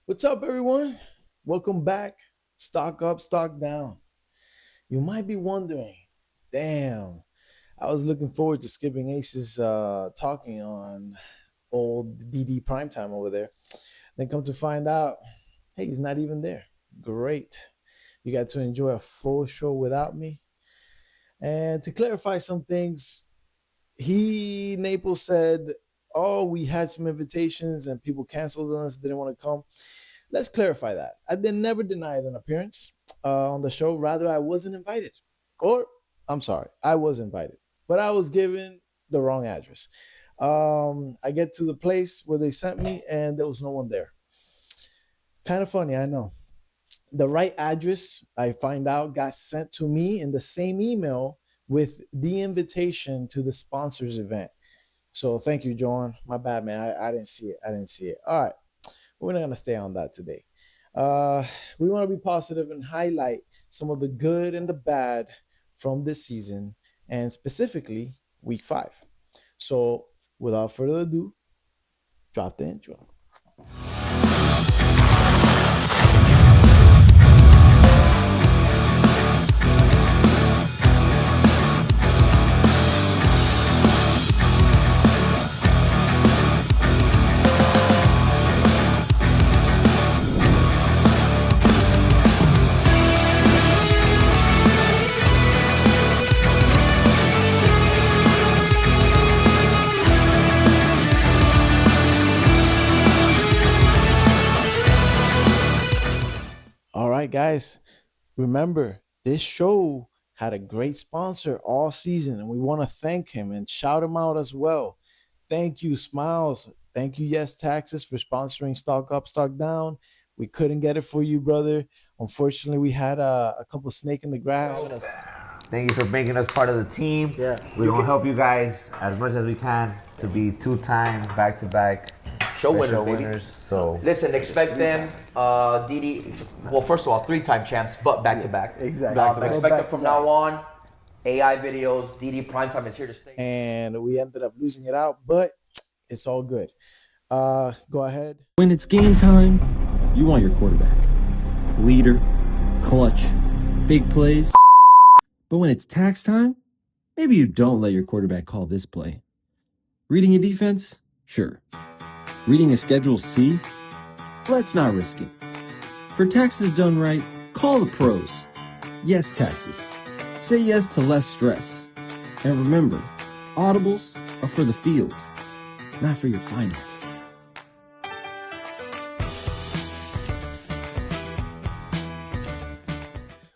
What's up, everyone? Welcome back. Stock up, stock down. You might be wondering, damn, I was looking forward to skipping Aces talking on old DD primetime over there. Then come to find out, hey, he's not even there. Great. You got to enjoy a full show without me. And to clarify some things, Naples said, oh, we had some invitations and people canceled on us, didn't want to come. Let's clarify that. I never denied an appearance on the show. Rather, I wasn't invited. Or, I'm sorry, I was invited, but I was given the wrong address. I get to the place where they sent me, and there was no one there. Kind of funny, I know. The right address, I find out, got sent to me in the same email with the invitation to the sponsors event. So thank you, John. My bad, man. I didn't see it. I didn't see it. All right. We're not going to stay on that today. Uh, we want to be positive and highlight some of the good and the bad from this season, and specifically week 5. So, without further ado, drop the intro. All right, guys. Remember, this show had a great sponsor all season, and we want to thank him and shout him out as well. Thank you, Smiles. Thank you, Yes Taxes, for sponsoring Stock Up, Stock Down. We couldn't get it for you, brother. Unfortunately, we had a couple snake in the grass. Thank you for making us part of the team. Yeah. We're gonna help you guys as much as we can to be two-time back-to-back Show winners, show baby. winners. So Listen, expect them, Didi. Well, first of all, three-time champs, but back to back. Exactly. Back to back. Expect Back them to from back. now on. AI videos, Didi Primetime is here to stay. And we ended up losing it out, but it's all good. Go ahead. When it's game time, you want your quarterback. Leader, clutch, big plays. But when it's tax time, maybe you don't let your quarterback call this play. Reading a defense? Sure. Reading a Schedule C? Let's not risk it. For taxes done right, call the pros. Yes, taxes. Say yes to less stress. And remember, audibles are for the field, not for your finances.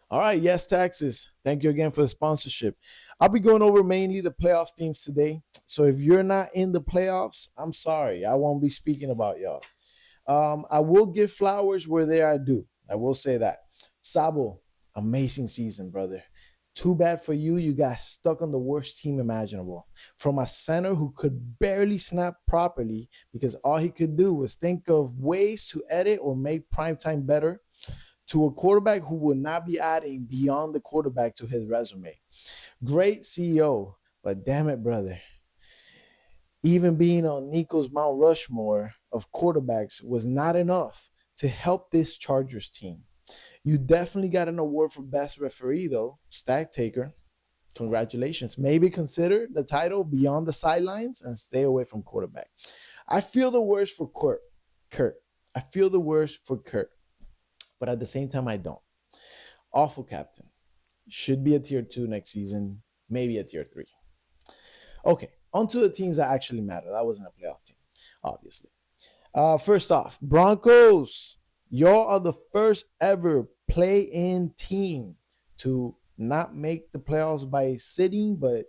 All right, Yes Taxes. Thank you again for the sponsorship. I'll be going over mainly the playoffs teams today. So if you're not in the playoffs, I'm sorry. I won't be speaking about y'all. I will give flowers where they are due. I will say that. Sabo, amazing season, brother. Too bad for you. You got stuck on the worst team imaginable. From a center who could barely snap properly because all he could do was think of ways to edit or make primetime better, to a quarterback who will not be adding beyond the quarterback to his resume. Great CEO, but damn it, brother. Even being on Nico's Mount Rushmore of quarterbacks was not enough to help this Chargers team. You definitely got an award for best referee, though. Stack taker. Congratulations. Maybe consider the title beyond the sidelines and stay away from quarterback. I feel the worst for Kurt. I feel the worst for Kurt, but at the same time, I don't. Awful captain. Should be a tier 2 next season, maybe a tier 3. Okay, on to the teams that actually matter. That wasn't a playoff team, obviously. First off, Broncos. Y'all are the first ever play-in team to not make the playoffs by sitting, but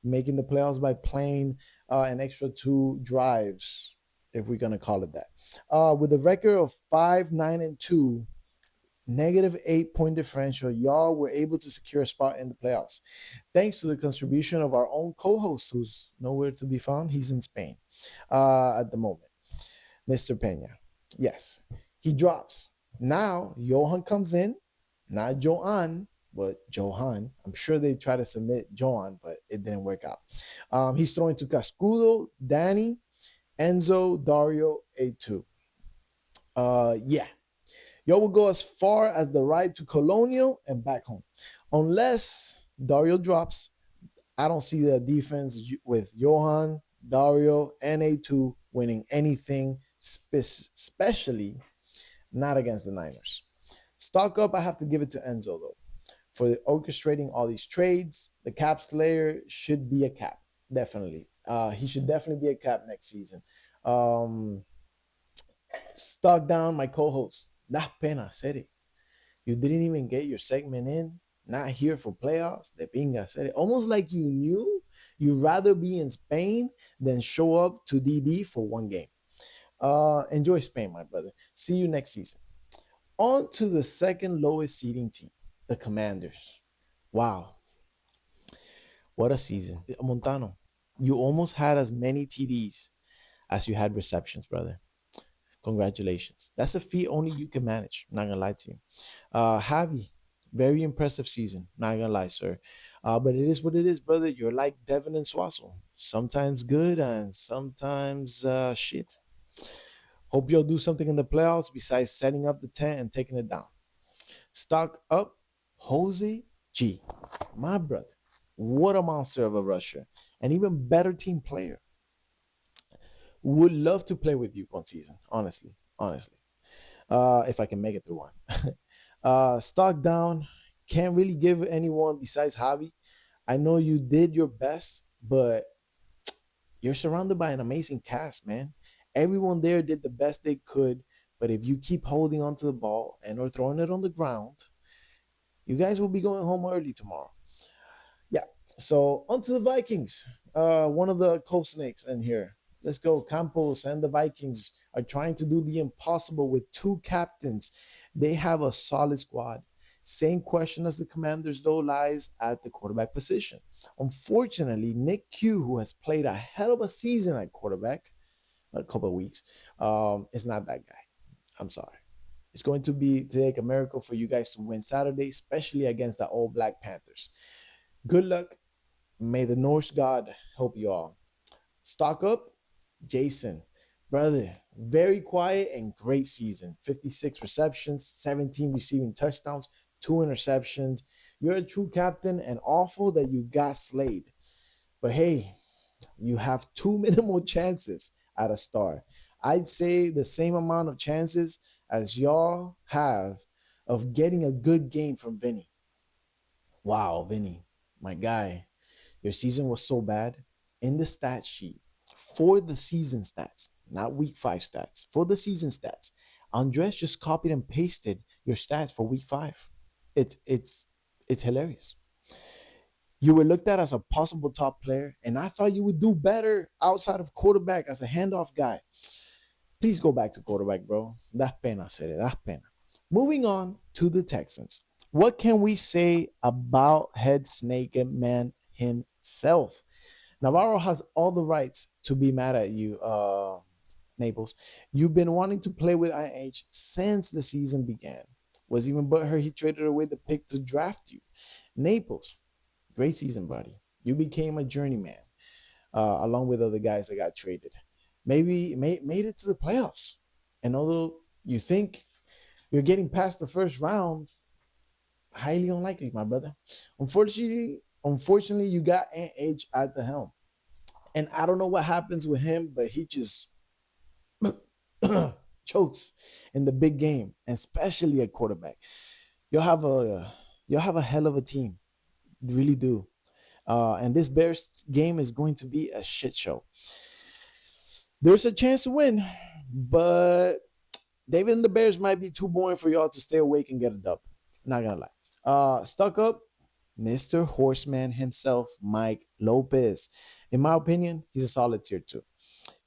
making the playoffs by playing an extra 2 drives, if we're gonna call it that. With a record of 5-9-2, negative 8 point differential, y'all were able to secure a spot in the playoffs. Thanks to the contribution of our own co-host, who's nowhere to be found. He's in Spain at the moment, Mr. Pena. Yes, he drops. Now, Johan comes in, not Johan, but Johan. I'm sure they try to submit Johan, but it didn't work out. He's throwing to Cascudo, Danny, Enzo, Dario, A2. Yeah, y'all will go as far as the ride to Colonial and back home. Unless Dario drops, I don't see the defense with Johan, Dario, and A2 winning anything, especially not against the Niners. Stock up, I have to give it to Enzo, though, for orchestrating all these trades. The cap slayer should be a cap, definitely. He should definitely be a cap next season. Um, Stock down, my co-host. Da pena, serie. You didn't even get your segment in. Not here for playoffs. De pinga, serie. Almost like you knew you'd rather be in Spain than show up to DD for one game. Enjoy Spain, my brother. See you next season. On to the second lowest seeding team, the Commanders. Wow, what a season. Montano, you almost had as many TDs as you had receptions, brother. Congratulations. That's a feat only you can manage. Not gonna lie to you. Javi, very impressive season. Not gonna lie, sir. But it is what it is, brother. You're like Devin and Swassel. Sometimes good and sometimes shit. Hope you'll do something in the playoffs besides setting up the tent and taking it down. Stock up, Jose G. My brother. What a monster of a rusher. An even better team player. Would love to play with you one season, honestly. Honestly. If I can make it through one. Stock down. Can't really give anyone besides Javi. I know you did your best, but you're surrounded by an amazing cast, man. Everyone there did the best they could, but if you keep holding onto the ball and or throwing it on the ground, you guys will be going home early tomorrow. Yeah. So on to the Vikings. One of the cold snakes in here. Let's go. Campos and the Vikings are trying to do the impossible with two captains. They have a solid squad. Same question as the Commanders, though, lies at the quarterback position. Unfortunately, Nick Q, who has played a hell of a season at quarterback, a couple of weeks, is not that guy. I'm sorry. It's going to be to take a miracle for you guys to win Saturday, especially against the All Black Panthers. Good luck. May the Norse God help you all. Stock up, Jason. Brother, very quiet and great season. 56 receptions, 17 receiving touchdowns, 2 interceptions. You're a true captain and awful that you got slayed. But hey, you have two minimal chances at a star. I'd say the same amount of chances as y'all have of getting a good game from Vinny. Wow, Vinny, my guy, your season was so bad. In the stat sheet for the season stats, not week 5 stats, for the season stats, Andres just copied and pasted your stats for week 5. It's hilarious. You were looked at as a possible top player, and I thought you would do better outside of quarterback as a handoff guy. Please go back to quarterback, bro. Das pena, Sere, das pena. Moving on to the Texans. What can we say about head snake man himself? Navarro has all the rights to be mad at you, Naples. You've been wanting to play with IH since the season began. Was even butthurt he traded away the pick to draft you. Naples, great season, buddy. You became a journeyman, along with other guys that got traded. Maybe made it to the playoffs. And although you think you're getting past the first round, highly unlikely, my brother. Unfortunately, you got Ant at the helm. And I don't know what happens with him, but he just chokes in the big game, and especially at quarterback. You'll have a you'll have a hell of a team. You really do. And this Bears game is going to be a shit show. There's a chance to win, but David and the Bears might be too boring for y'all to stay awake and get a dub. Not gonna lie. Stuck up, Mr. Horseman himself, Mike Lopez. In my opinion, he's a solid tier 2.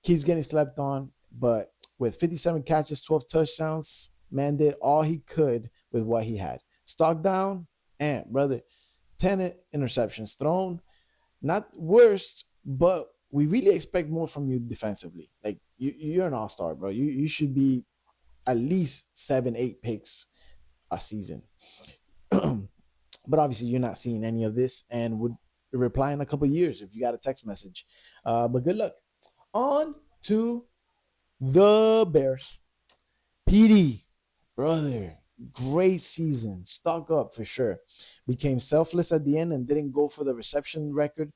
Keeps getting slept on, but with 57 catches, 12 touchdowns, man did all he could with what he had. Stock down, and brother, 10 interceptions thrown. Not worst, but we really expect more from you defensively. Like you're an all-star, bro. You should be at least 7-8 picks a season. But obviously you're not seeing any of this and would reply in a couple years if you got a text message. But good luck. On to the Bears. PD, brother, great season. Stock up for sure. Became selfless at the end and didn't go for the reception record.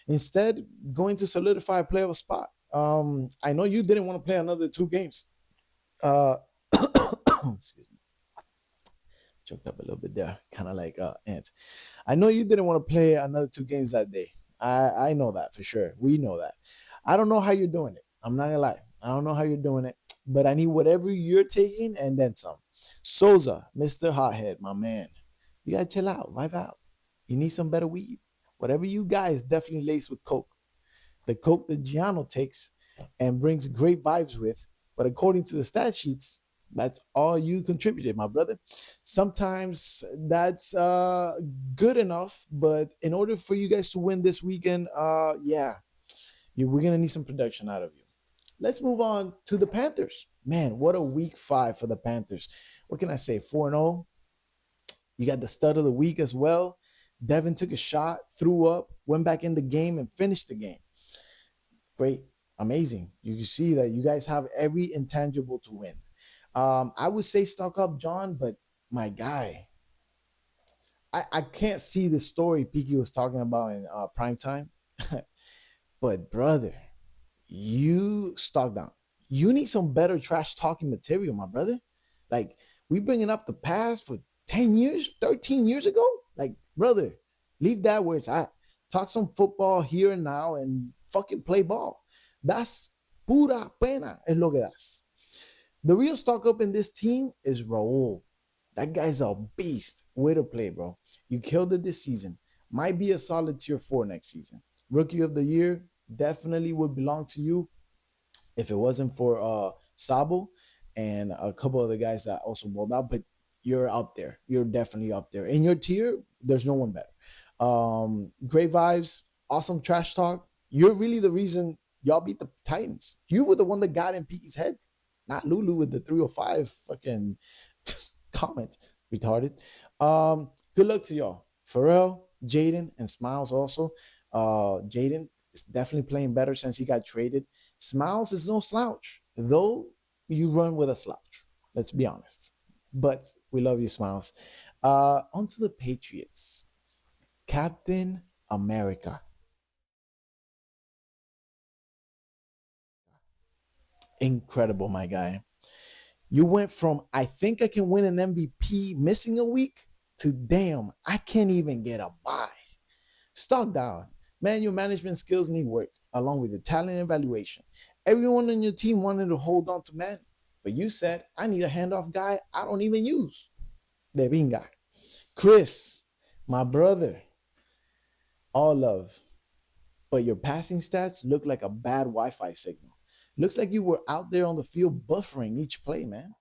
Instead, going to solidify a playoff spot. I know you didn't want to play another 2 games. Uh, excuse me, choked up a little bit there, kind of like ants. I know you didn't want to play another 2 games that day. I know that for sure. We know that. I don't know how you're doing it. I'm not gonna lie. I don't know how you're doing it, but I need whatever you're taking and then some. Souza, Mr. Hothead, my man. You gotta chill out, vibe out. You need some better weed. Whatever you guys definitely laced with coke. The coke that Giano takes and brings great vibes with, but according to the stat sheets, that's all you contributed, my brother. Sometimes that's good enough, but in order for you guys to win this weekend, yeah, we're gonna need some production out of you. Let's move on to the Panthers. Man, what a week 5 for the Panthers. What can I say? 4-0. You got the stud of the week as well. Devin took a shot, threw up, went back in the game, and finished the game. Great, amazing. You can see that you guys have every intangible to win. I would say stock up, John, but my guy, I can't see the story Piki was talking about in prime time. But brother, you stock down. You need some better trash talking material, my brother. Like, we bringing up the past for 10 years, 13 years ago. Like, brother, leave that where it's at. Talk some football here and now and fucking play ball. That's pura pena, es lo que das. The real stock up in this team is Raul. That guy's a beast. Way to play, bro. You killed it this season. Might be a solid tier 4 next season. Rookie of the year definitely would belong to you if it wasn't for Sabo and a couple other guys that also balled out. But you're out there. You're definitely up there. In your tier, there's no one better. Great vibes, awesome trash talk. You're really the reason y'all beat the Titans. You were the one that got in Peaky's head, not Lulu with the 305 fucking comments. Retarded. Good luck to y'all. Pharrell, Jaden, and Smiles also. Jaden is definitely playing better since he got traded. Smiles is no slouch, though you run with a slouch. Let's be honest. But we love you, Smiles. On to the Patriots. Captain America. Incredible, my guy. You went from I think I can win an MVP missing a week to damn, I can't even get a bye. Stock down. Man, your management skills need work, along with the talent evaluation. Everyone on your team wanted to hold on to man, but you said, I need a handoff guy I don't even use. De binga. Chris, my brother, all love, but your passing stats look like a bad Wi-Fi signal. Looks like you were out there on the field buffering each play, man.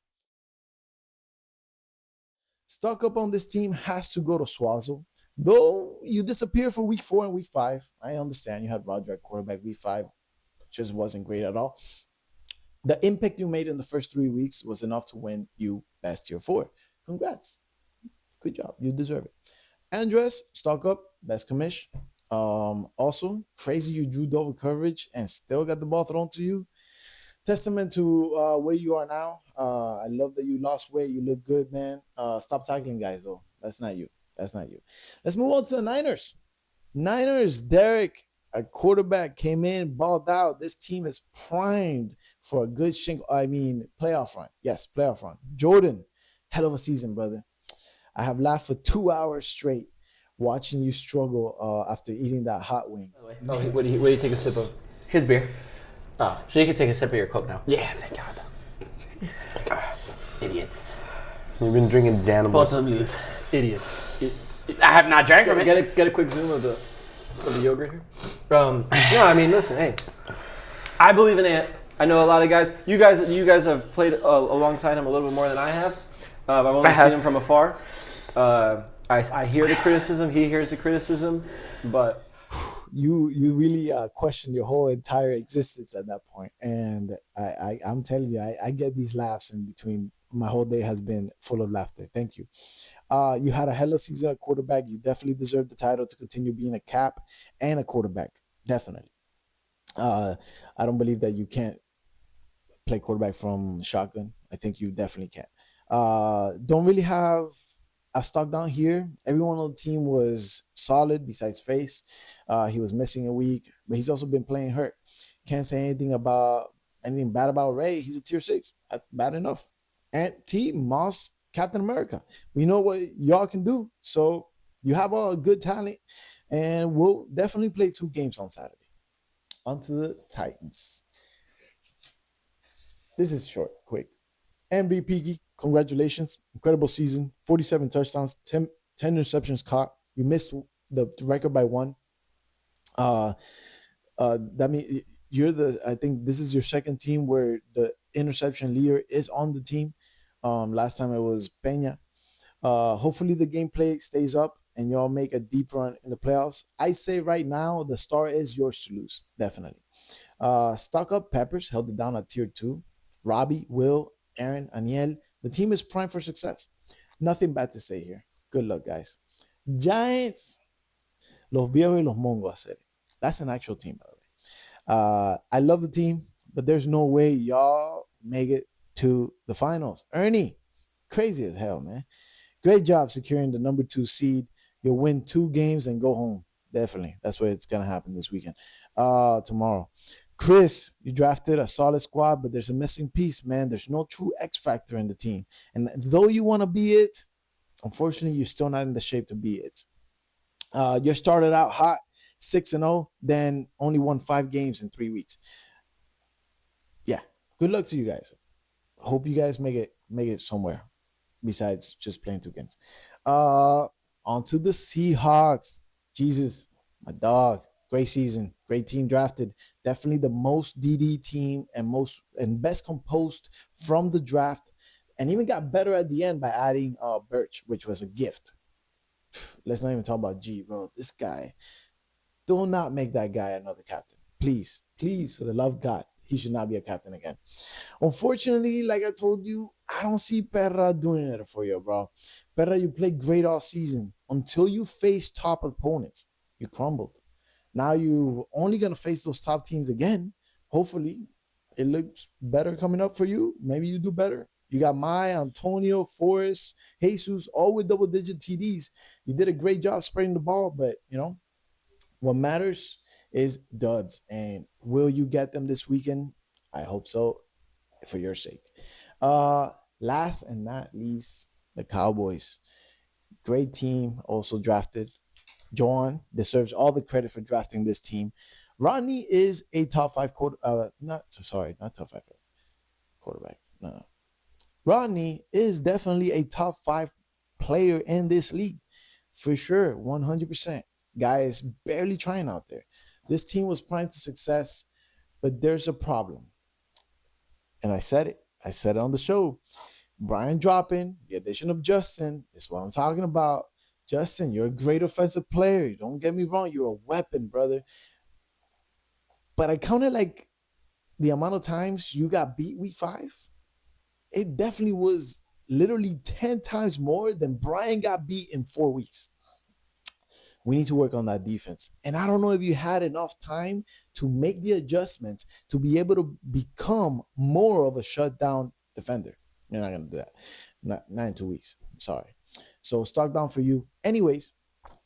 Stock up on this team has to go to Swazzle. Though you disappeared for week 4 and week 5. I understand you had Roger at quarterback week 5. Just wasn't great at all. The impact you made in the first 3 weeks was enough to win you best tier 4. Congrats. Good job. You deserve it. Andres, stock up, best commish. Also, crazy you drew double coverage and still got the ball thrown to you. Testament to where you are now. I love that you lost weight. You look good, man. Stop tackling guys, though. That's not you. That's not you. Let's move on to the Niners. Niners, Derek, a quarterback, came in, balled out. This team is primed for a good playoff run. Yes, playoff run. Jordan, hell of a season, brother. I have laughed for 2 hours straight watching you struggle after eating that hot wing. Oh, what do you take a sip of? His beer. Oh, so you can take a sip of your Coke now. Yeah, thank God. Idiots. You've been drinking Danibles. Both of them lose. Idiots. I have not drank from it. Get a quick zoom of the yogurt here. No, I mean, listen, hey, I believe in Ant. I know a lot of guys. You guys have played alongside him a little bit more than I have. I've only seen him from afar. I hear the criticism. He hears the criticism, but you really question your whole entire existence at that point. And I'm telling you, I get these laughs in between. My whole day has been full of laughter. Thank you. You had a hell of a season at quarterback. You definitely deserve the title to continue being a cap and a quarterback. Definitely. I don't believe that you can't play quarterback from shotgun. I think you definitely can. Don't really have a stock down here. Everyone on the team was solid besides Face. He was missing a week, but he's also been playing hurt. Can't say anything bad about Ray. He's a tier 6. That's bad enough. And T Moss, Captain America. We know what y'all can do. So you have all good talent, and we'll definitely play 2 games on Saturday. On to the Titans. This is short, quick. MVP, congratulations. Incredible season. 47 touchdowns, 10 interceptions caught. You missed the record by 1. That means I think this is your second team where the interception leader is on the team. Last time it was Peña. Hopefully the gameplay stays up and y'all make a deep run in the playoffs. I say right now the star is yours to lose, definitely. Stock up Peppers held it down at tier 2. Robbie, Will, Aaron, Aniel. The team is primed for success. Nothing bad to say here. Good luck, guys. Giants, los viejos y los mongos hacer it. That's an actual team, by the way. I love the team, but there's no way y'all make it to the finals. Ernie, crazy as hell, man. Great job securing the number 2 seed. You'll win 2 games and go home. Definitely. That's what it's going to happen this weekend. Tomorrow. Chris, you drafted a solid squad, but there's a missing piece, man. There's no true X factor in the team. And though you want to be it, unfortunately, you're still not in the shape to be it. You started out hot, 6-0, then only won 5 games in 3 weeks. Yeah, good luck to you guys. Hope you guys make it somewhere besides just playing 2 games. On to the Seahawks. Jesus, my dog. Great season, great team drafted. Definitely the most DD team and best composed from the draft, and even got better at the end by adding Birch, which was a gift. Let's not even talk about G, bro. This guy, do not make that guy another captain. Please, please, for the love of God, he should not be a captain again. Unfortunately, like I told you, I don't see Perra doing it for you, bro. Perra, you played great all season until you face top opponents. You crumbled. Now you're only going to face those top teams again. Hopefully, it looks better coming up for you. Maybe you do better. You got Maya, Antonio, Forrest, Jesus, all with double-digit TDs. You did a great job spreading the ball, but, what matters is dubs. And will you get them this weekend? I hope so, for your sake. Last and not least, the Cowboys. Great team, also drafted. John deserves all the credit for drafting this team. Rodney is a top 5 not top 5 quarterback. No. Rodney is definitely a top 5 player in this league. For sure, 100%. Guy is barely trying out there. This team was primed to success, but there's a problem. And I said it. I said it on the show. Brian dropping, the addition of Justin is what I'm talking about. Justin, you're a great offensive player. Don't get me wrong. You're a weapon, brother. But I counted like the amount of times you got beat week 5. It definitely was literally 10 times more than Brian got beat in 4 weeks. We need to work on that defense. And I don't know if you had enough time to make the adjustments to be able to become more of a shutdown defender. You're not going to do that. Not in 2 weeks. I'm sorry. So stock down for you. Anyways,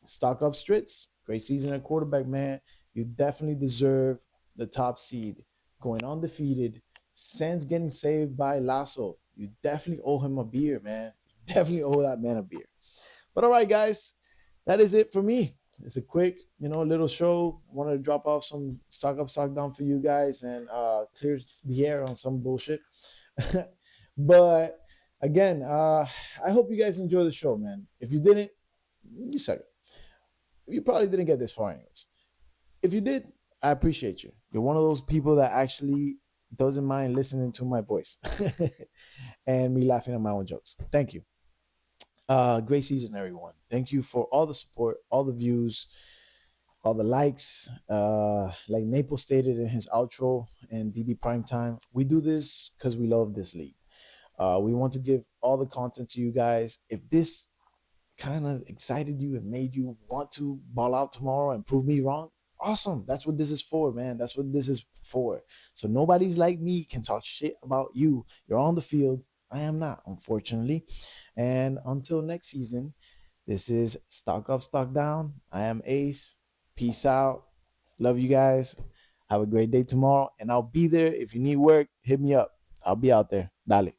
stock up Stritz. Great season at quarterback, man. You definitely deserve the top seed. Going undefeated. Sans getting saved by Lasso. You definitely owe him a beer, man. You definitely owe that man a beer. But all right, guys. That is it for me. It's a quick, little show. I wanted to drop off some stock up, stock down for you guys and clear the air on some bullshit. But again, I hope you guys enjoy the show, man. If you didn't, you suck it. You probably didn't get this far anyways. If you did, I appreciate you. You're one of those people that actually doesn't mind listening to my voice and me laughing at my own jokes. Thank you. Great season, everyone. Thank you for all the support, all the views, all the likes. Like Maple stated in his outro and DD Primetime, we do this because we love this league. We want to give all the content to you guys. If this kind of excited you and made you want to ball out tomorrow and prove me wrong, Awesome. That's what this is for, man. That's what this is for. So nobody's like me can talk shit about you. You're on the field. I am not, unfortunately. And until next season, this is Stock Up, Stock Down. I am Ace. Peace out. Love you guys. Have a great day tomorrow. And I'll be there. If you need work, hit me up. I'll be out there. Dale.